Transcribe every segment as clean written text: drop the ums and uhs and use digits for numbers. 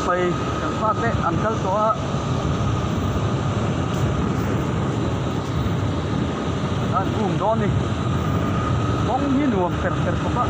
mày chẳng phát đấy ăn cất có ăn cùng đó đi bóng như nuông phèn phèn không á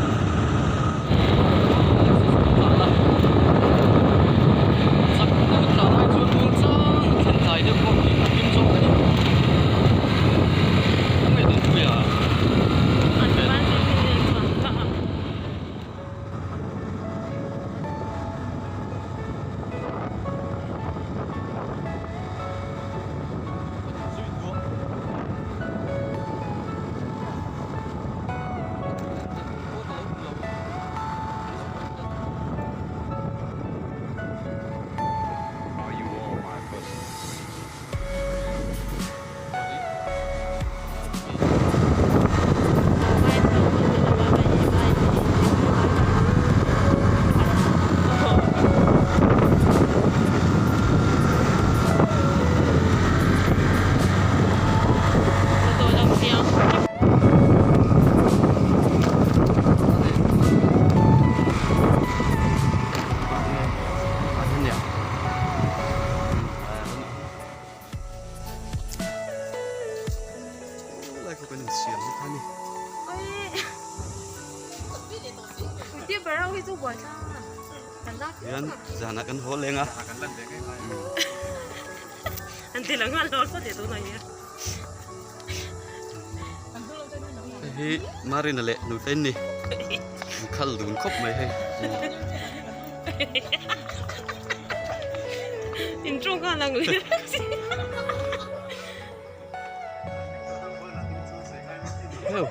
Yan, sana kan hole nga. Nanti lang nga lolo dito na yan. Hi, mari na le, nu ten ni. Khal dun khop mai hay. Intro ka lang ulit. Hello.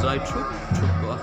Dài chút quá.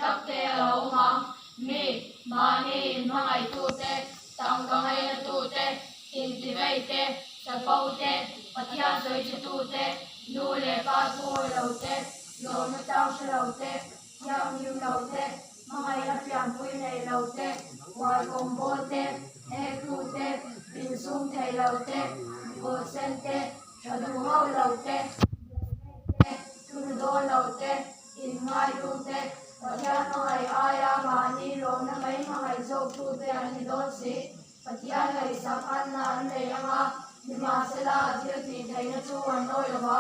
takte alo ma mi mani mangai tu te tang kangai na tu te in ti vei te sa pau te pathian soi chi tu te nu le pa tu lo te lo na tao se lo te yang yu lo te mangai na pian pui nei lo te wai kong bo te e tu te in sum thei lo te bo sen te shadu ho lo te tu do lo te in mai tu te pathian mangai aya mani lo na mai mangai zo tu te ani do si pathian lai sak an na an nei anga ni ma se la thil ti thei na chu an noi lo ba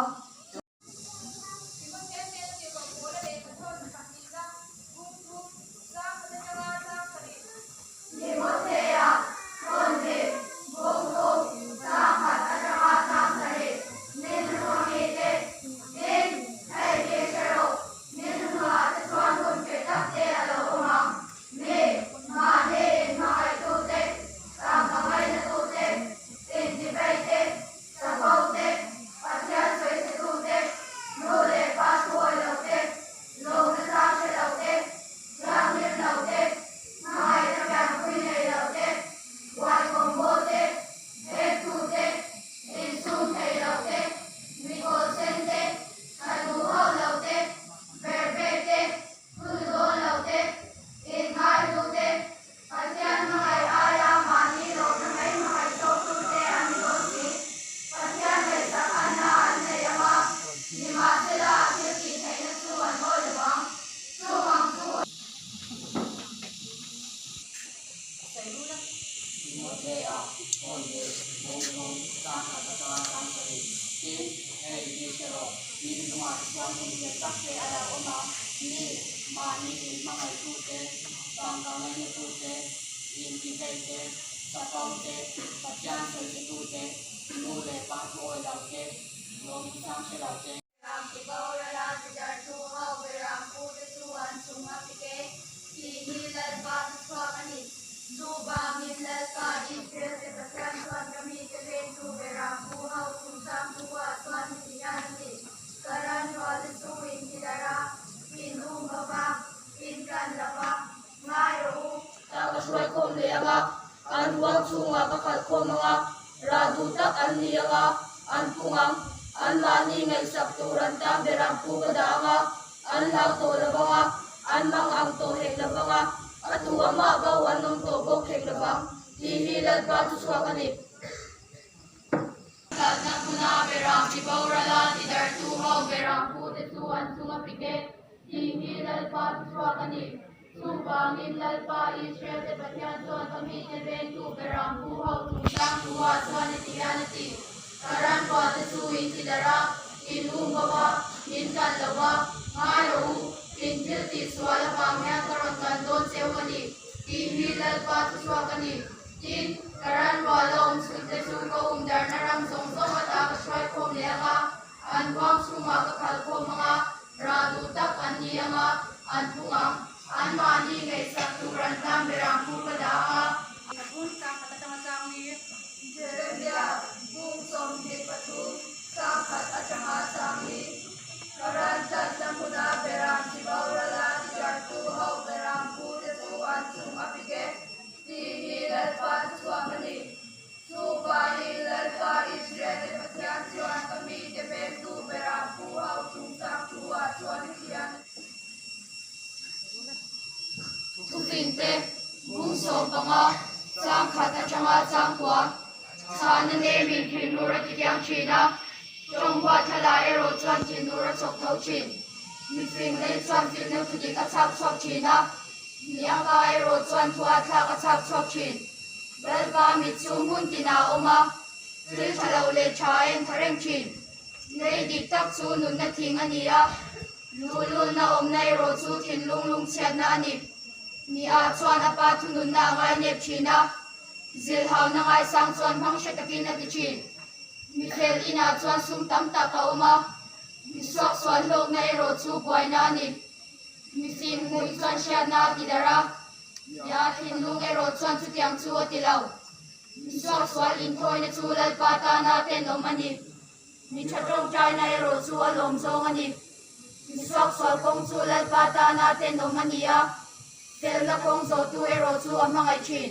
an wang chunga ka khat khomanga radu tak an lianga an pungang an mani ngai sak turan tam berang pu badanga an lau to lawanga an mang ang to hek lawanga atu ama ba wanom to bok hek lawang ti hi lal ba tu swakani na puna berang ti baurala ti dar tu ho berang pu te tu an sunga pike ti hi lal ba tu swakani Subangin lalpa Israel te patyan tuan kami te ben tu berang pu hau tu sang tua tuan itianati karan pa te suin tidara in bawa in kan lawa ngaru in jilti swala pamya karon kan don sewani in hilal pa tu swakani in karan walom suite su ko dar naram song song ata ka swai khom leanga an wang suma ka khal khom nga radu tak an nianga an punga an mani ngai sak turan tam berang pu padaha Pun sang kata-kata ni jeremia bung som de patu sakat acanga sangi karan tat samuna berang si baurala di jartu hau berang pu de tuan sum apike ti hilal pa suamani supa hilal pa Israel de patyan suan kami de bentu berang pu hau sum sang tua suan kian Tufinte, bung so panga, sang kata changa sang tua, sana ne min kin nura tikyang china, trong hua thala ero chuan chin nura chok thau chin, mi fing nei chuan fil neu thudik a chak chok china, mi anga ero chuan thua thak a chak chok chin, belba mi chung hun tina oma, til thalau le chaen thareng chin, nei dik tak chu nun na thing ania, lulul na om na ero chu thin lung lung chiat na ani. Ni a chuan a pa thunun na ngai nep thina zil hau na ngai sang chuan bang shetakin ati chin mi khel ina chuan sum tam ta ka oma mi sok chuan lok na ero chu buai na ni mi sin mui chuan shat na ti dara ya thin lung ero chuan chu tiang chu ati lau mi sok chuan in thoi na chu lal pa ta na ten lom ani mi thatong trai na ero chu alom zong ani mi Isok sol kong sulat pata natin o mania. Tel na kong zo tu ero tu ang mga chin.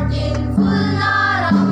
Martin Fulnaram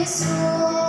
Cho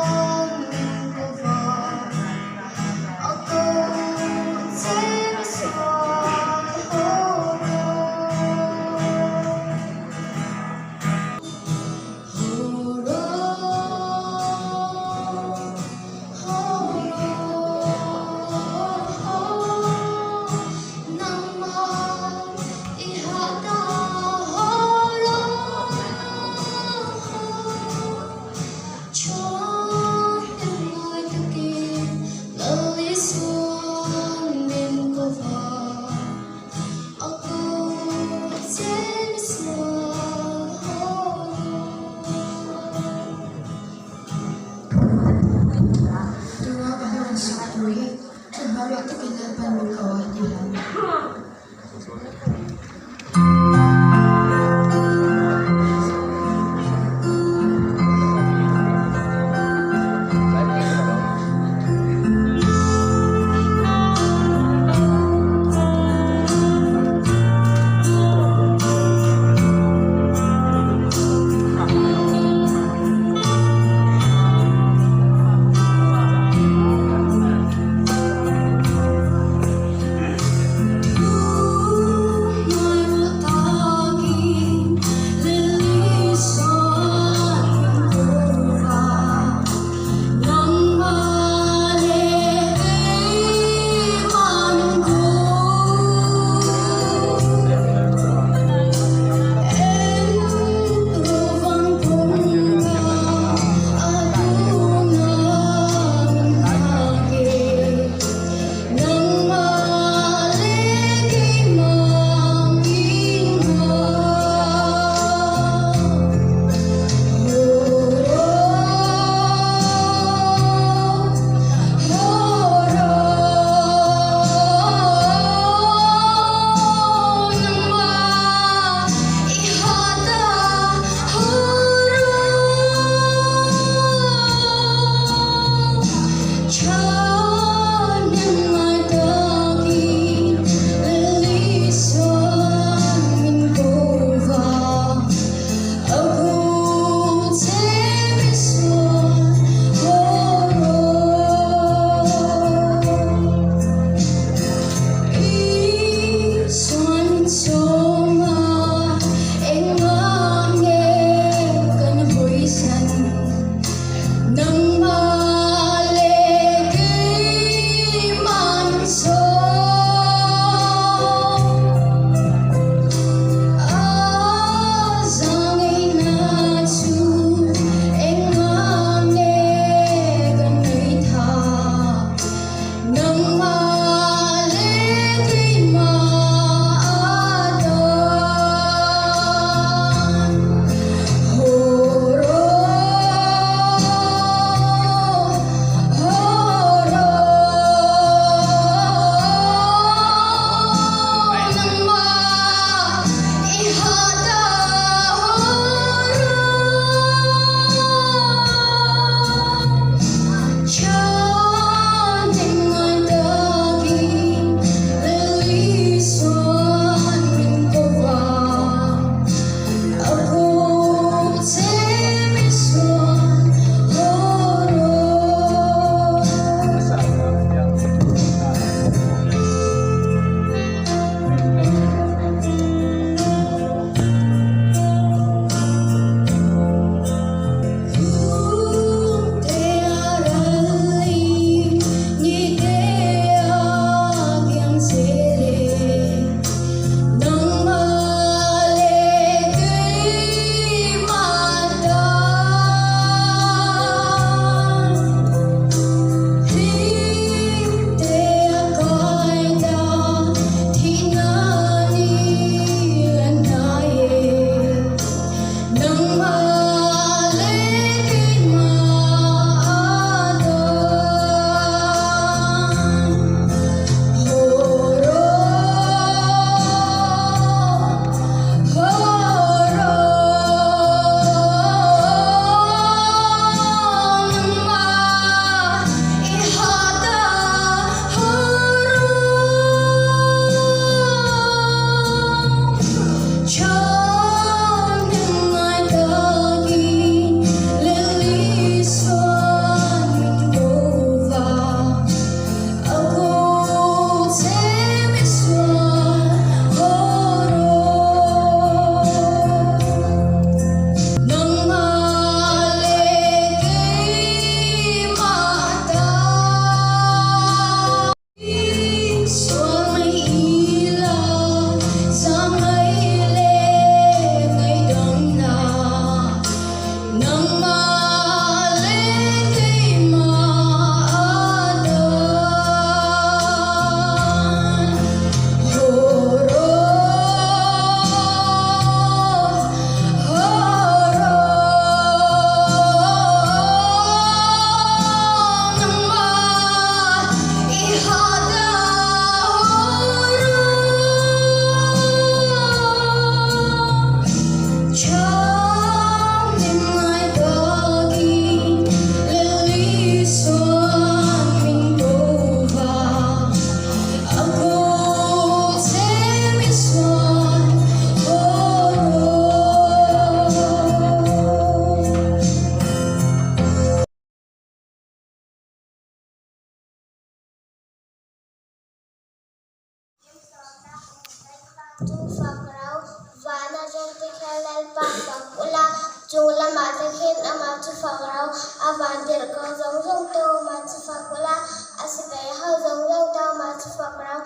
tu fakrau vana jante khalal pa pakula chula mate khin ama tu fakrau avandir ko zong zong to ma tu fakula asibe ha zong zong to ma tu fakrau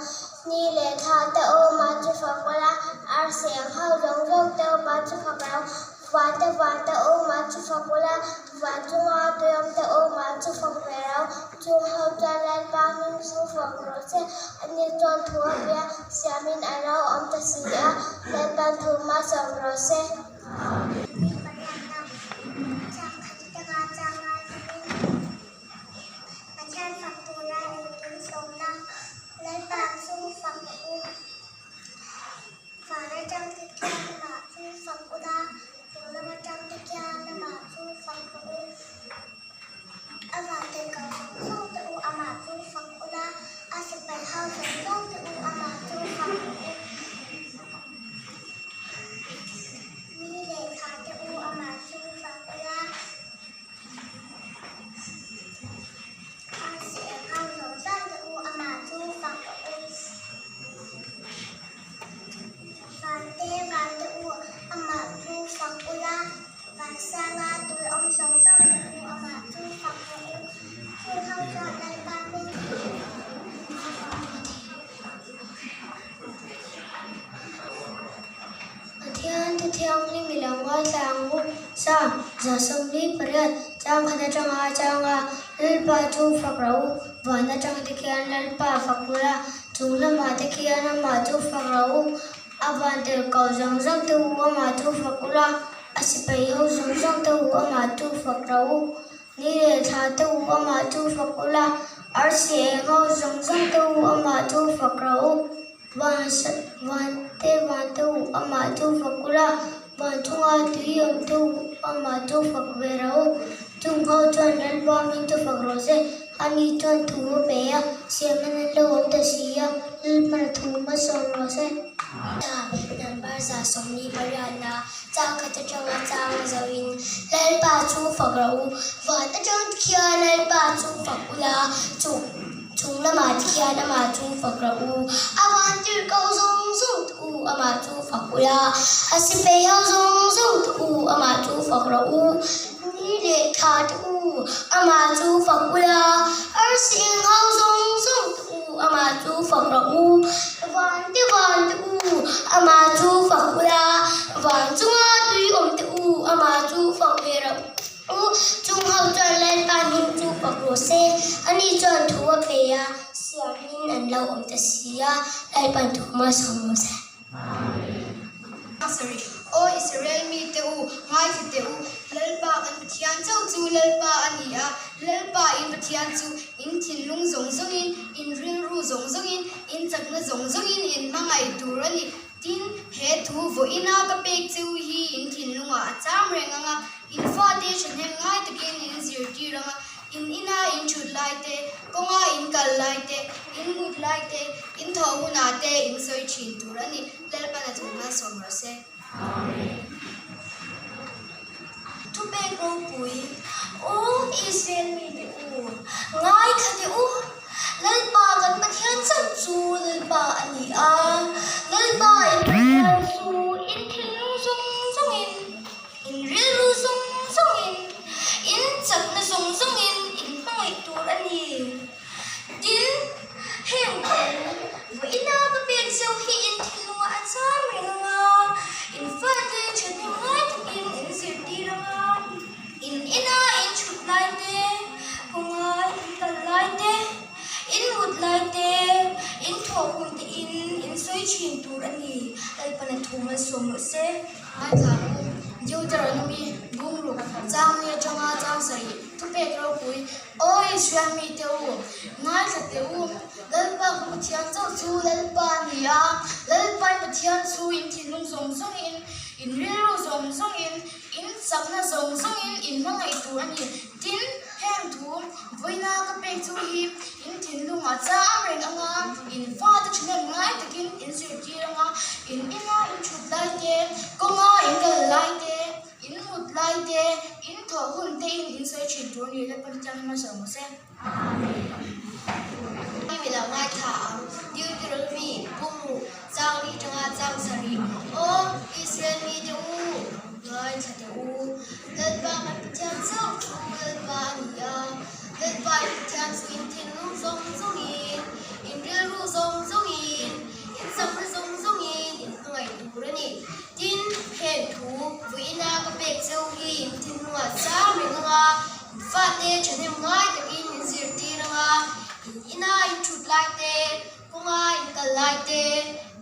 ni le tha ta o ma tu fakula ar se ha zong zong to ma tu fakrau vata o ma tu fakula vatu ma to yam ta o ma tu fakrau chu ha jalal pa min su fakrau se ani ton thua bia siamin arau om ta sia dan ban thu ma som ro se Thiang li mi lang wa sang mu sa za som li pariat chang khana changa lal pa chu fakrau vana chang te kian lal pa fakula chungla ma te kian ma chu fakrau avan te ko jang jang te wa ma chu fakula asipai ho jang jang te wa ma chu fakrau ni le tha te wa ma chu fakula ar se ho jang jang te wa ma chu fakrau van te ama tu fakula van tunga tuyam tu ama tu fakverao tung ho chuan lal ba min tu fakrose ani chuan thu pe ya siaman lo om ta sia lal mar thu ma som ro se ta number za som ni parana cha kha ta changa chang zawin lal pa chu fakrao van ta chang khia lal pa chu fakula chu chung la ma kia na ma chu fakrau awan tir ko zong zong tu ama chu fakula asipe ho zong zong tu ama chu fakrau ni le kha tu ama chu fakula ar sing ho zong zong tu ama chu fakrau wan tu ama chu fakula wan chunga tui om tu ama chu fakverau chung hau chuan lai pa min chu fakro se ani chuan thua pe ya siamin an lo om ta sia lai pan thu ma som se Sorry. O Israel mi te u ngai te u lalpa an pathian chau chu lalpa ania lalpa in pathian chu in thin lung zong zong in rin ru zong zong in chakna zong zong in mangai turani tin he thu vo ina ka pek chu hi in thin lunga acham renganga in fa de chen hem ngai takin in zir ti ranga in ina in chut lai te konga in kal lai te in mut lai te in tho huna te in soi chin turani lalpa na thuma som ra se tu pe ko pui o Israel mi de u ngai kha de u lal pa kan pathian chau chu lal pa ani a lal pa in su in thin zong zong in ril ru zong zong in chak na zong zong in mai tur ani tin hem vo ina ka pe chau hi in thin lu a cham ringa in fa de chen ngai takin in sir ti ranga in ina in chut lai te konga in kal lai te in mut lai te in tho hun te in soi chin tur ani lai pana thuma som se ai tha jo jar mi bung ru chang ne changa chang sai tu pe ro pui o Israel mi te u ngai sa te u lalpa ka pathian chau chu lalpa nia lalpa pathian chu in thin lung zong zong in rilro zong zong in sakna zong zong in mangai tu ani tin hem thu voina ka pe chu hi in thin lunga cha reng anga in fa ta chune ngai takin in zir ti ranga in ina in chut lai te konga in kal lai te in mut lai te in tho hun te in soi chin tu ni le pan chang ma sa mo se amen mi la ngai tha Deuteronomy bung จางลีจังอาจางสรีโออิสราเอลมีเดอูง่ายชัดเดอูเดินบ้ามันเทียนเศร้าเดินบ้านี่เดินบ้าเทียนสวินทินลูกทรงทรงอินเรือลูกทรงทรงอินสัมฤทรงทรงอินหน่วยดูระนี่จินเห็นถูวินากระเบกเซลฮีทินหนวดซ้ำหรืองาฟาเตฉันเห็นง่ายแต่กินสิรตีระงาอินาอินชุดลายเตก็ง่ายอินกันลายเต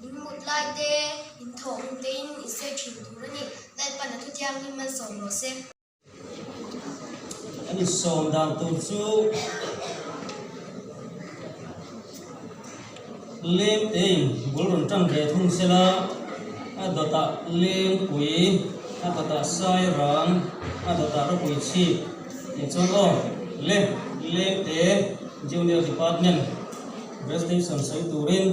อินหมุดลายเตอินถงเตอินอิเซชิดูระนี่แต่ปัญหาทุกอย่างนี่มันส่งโลเซ อันนี้ส่งดาวตูซูเล่มเองบุรุษจังเกทุ่งเสลาอัตตาเล่มปุยอัตตาสายรังอัตตาระปุยชีอย่างช่วงก็เล่มเอจูเนียร์ดีพาร์ตเมนต์เวสติสันไซตูริน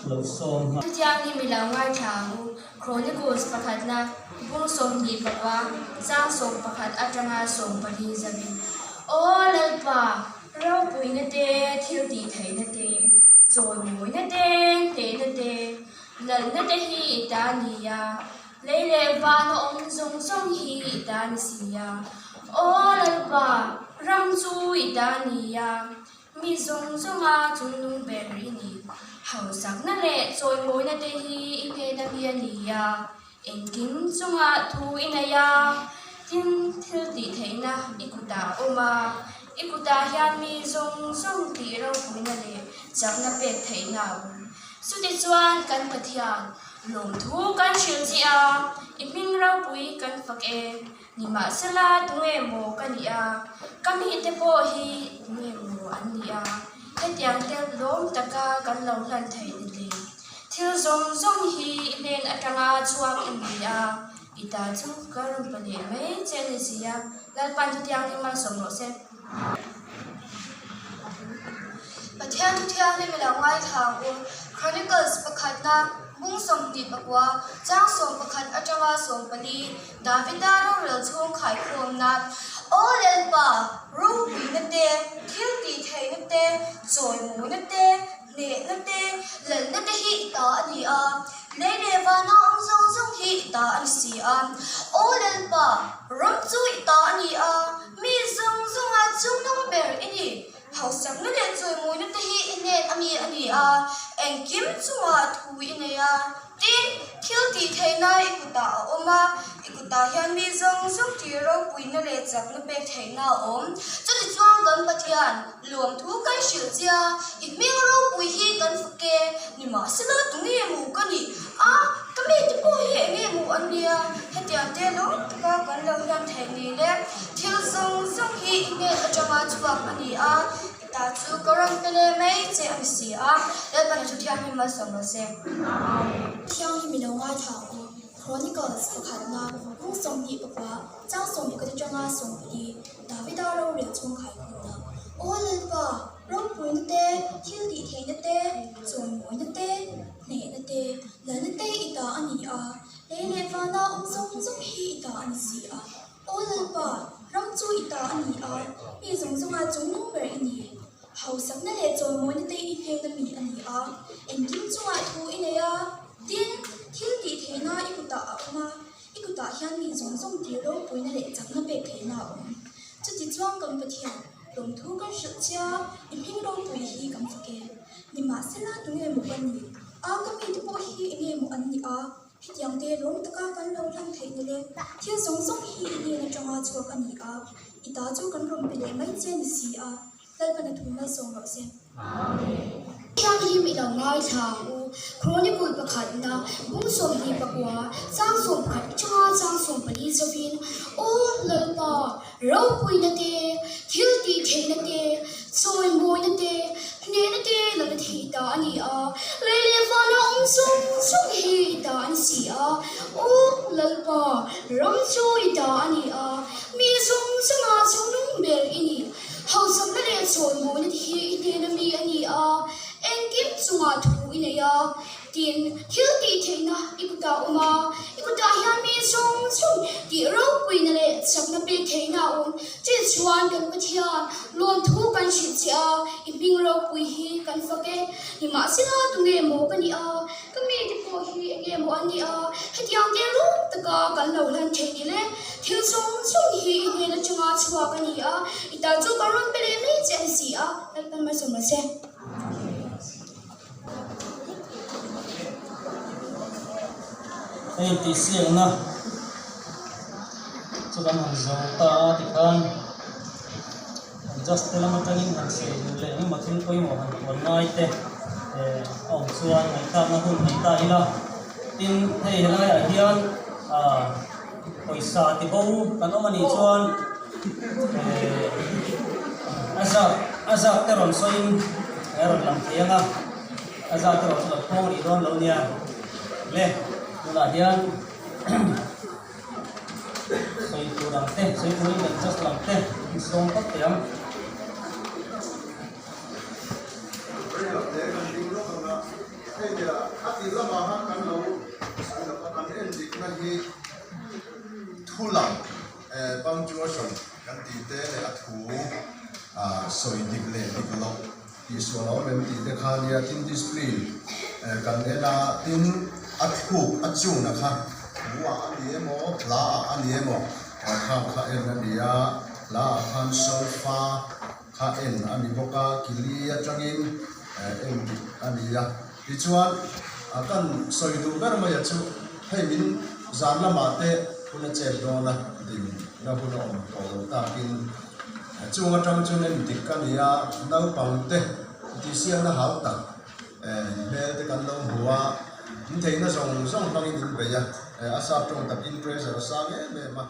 หลักส่ง ทุกอย่างนี่มีหลายง่ายทางโครนิคูสประคัดนะบุ้งส่งดีปะวะสร้างส่งประคัดอาจารย์ส่งปฏิสัมพันธ์โอ้เลปะเราปุยนะเตเที่ยวดีไทยนะเตโจยมวยนะเตนะเตหลังนะเตฮีตานียาเลเลวานองซงซงฮีตานิสียาโอ้เลปะรำจูตานียามีซงซงอาจุนุเบรีนีเฮาสักนั่นแหละโจยมวยนะเตฮีอิเพดาเบียนียาเอ็งกินซงอาทูอินายาทินทิลติเทนะอิกุตาโอมาอิกุตาฮยามีซงซงตีเราปุยนั่นแหละจากนับเป็นเทนะสุดที่จวนกันปะเทียนลมทูกันเชียวจีอาอิมิงเราปุยกันฝักเอนิมาสลาตุเอโมกันนีอากัมฮิเตโปฮีตุเอโมอันนีอาเฮ็ดยังเตลมตะกากันเหล่าลันไทยนี่เลยทิลซงซงฮีเนนอัตงาชวงอินเดียอิตาจูการุปเนไม่เจนิสิยาและปันทุกอย่างที่มาสมรสเซประเทศทุกอย่างนี่มีหลายง่ายทางครอนิเคิลส์ประคัดนะบุ้งสมดีปกว่าจ้างส่งประคัดอาจารย์ส่งปลีดาวิดาโรเรลช่วงขายโคมนัดโอเลนปารูปีนัดเตทิลตีไทยนัดเตจอยหมูนัดเตเนนัดเตหลันนัดเตฮีตาอันนี้เลเดวานาองซงซงฮีตาอันสีโอเลนปารำจุยตาอันนี้มีซงซงอาจุงน้องเบรอินีเฮาสังนั่นแหละจอยมวยนั่นแต่ฮีอินเนตอันนี้เอ็งกิมจังทูอินเนียตินทิลตีเทน่าอิกุตาอมมาอิกุตาฮันมีซงซงที่เราปุยนั่นแหละจับนั่นเป็นเทน่าจะติดจวงกันปะเทียนรวมทุกกันเสียเจ้าอีเมลเราปุยฮีกันฝักเกนี่มาสละตรงนี้หมู่กันนี่ก็ไม่จะปุยฮีนี่หมู่อันเดียให้เดียเดลุก็กันเรายันเทนี่แหละทิลซงซงฮีอินเนตอาจจะมาจวงอันนี้ตาจูก็รังเป็นไม่เจ็บเสียและปัญหาทุกอย่างมีมาสมรสเที่ยวที่มีน้องว่าถามครอนิเคิลส์ประคัดนาผู้ทรงดีบอกว่าเจ้าทรงดีก็จะงาทรงดีดาวิดาเราเรียนช่วงขายคนนะโอ้เลยป่ะเราปุยนั่นเต้ที่ดีเทนั่นเต้จงมวยนั่นเต้เนนั่นเต้แล้วนั่นเต้อีตาอันนี้เลฟานาองซงซงฮีอีตาอันสีโอ้เลยป่ะรำจูอีตาอันนี้มีสงสมาจงนุ่งเบรอินีเฮาสักนั่นแหละจอยมวยนั่นเตอีเพลงมีอันนี้เอ็งกิมจังทูอินเนียดินทิลดีเทน่าอิกุตามาอิกุตาฮันมีสงส่งที่เราปุยนั่นแหละจับนั่นเป็นเทน่าจะติดจวงกันปะเทียนลงทุกันสุดเจ้าอิพิงเราปุยฮีกันสักเกนิมาเสลาตรงเงี้ยหมู่อันนี้ก็มีที่ปุยฮีเงี้ยหมู่อันนี้พิจารณาลงตะการกันเราลังเทนี่เลยที่สงส่งฮีเงี้ยในจังหวะชัวกันนี้อิตาจูกันรวมเป็นไม่เจนสีและปัญหาทุกมาส่งเราเสียyang hi mi la ngai tha u chronicle pakhat na bung som hi pakwa sang som khat cha sang som pali sovin o lalpa ro pui na te thil ti the na te soi moi na te ne na te la na thi ta ani le le fa na ong sum sum hi ta an si o lalpa ram choi ta ani mi sum sama chung nung bel ini hau sam na le soi moi na thi ne na mi ani eng kim chunga thu ine tin thil ti theina ikuta uma ikuta hian mi song ti ro puina le sakna pe theina che chuan kan pathian lon thu kan shi chia imping ro pui hi kan fake ni ma sila tunge mo kani a kami ti po hi enge mo ani a hetiang ke lu taka kan lo lan theini le thil song hi ne na chunga chua kani a ita chu karon pele ni chen si a kan ma som se ai ti siang na chu kan han zo ta ti khan just tela ma tangin han se le ni ma thin koi mo han kon nai te ong chuan ngai ta na hun ngai ta ila tin hei helai a hian poisa ti bo kan omani chuan azak te ron soin eron lam thianga azak te ron so phong ri don lo nia le tuna hian soi turang te soi turin kan just lam te song pat tiam thulang punctuation kan ti te le athu soi dik le dik lo ti so lo mem ti te khania tin discipline kan ena tin athu achu na kha wa ani emo la ani emo kha kha enania la khan solfa kha en ani boka kilia changin en ania ti chuan akan soi du ber ma ya chu hei min zan la ma te kuna che do na din na kuna om to ta kin chunga tang chunen dikkan ya nau pang te ti siang na hau ta me te kan lo huwa in theina song bangin din be ya asap tong takin pressure sa me ma